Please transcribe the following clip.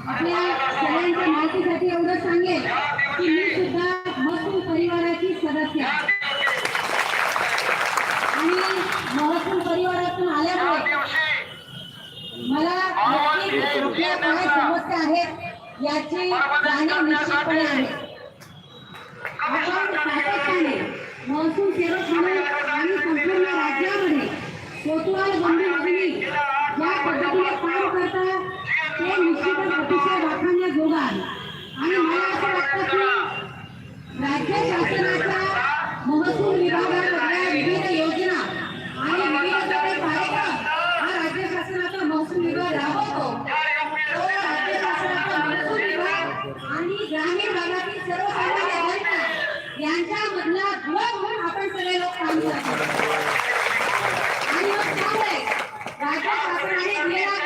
आपल्या सगळ्यांच्या माहितीसाठी एवढं सांगेल की मी सुद्धा महसूल परिवाराची सदस्य आहे आणि महसूल परिवारातून आल्यामुळे मला आपल्या काय समस्या आहेत याची जाणीव निश्चितपणे आहे। आपण सातत्याने महसूल सेवक म्हणून आणि संपूर्ण राज्यामध्ये कोतवाल बंधू भगिनी ज्या पद्धतीने काम करतात ते निश्चितच अतिशय वाखाणण्याजोगं आहे आणि मला असं वाटतं की राज्य शासनाच्या महसूल विभागामधल्या विविध योजना आणि विविध कार्यक्रम हा राज्य शासनाचा महसूल विभाग राबवतो। तो राज्य शासनाचा महसूल विभाग आणि ग्रामीण भागातील सर्वसामान्य जनता यांच्यामधला दुवा म्हणून आपण सगळे लोक काम करतो आणि मग त्यामुळे राज्य शासनाने दिलेला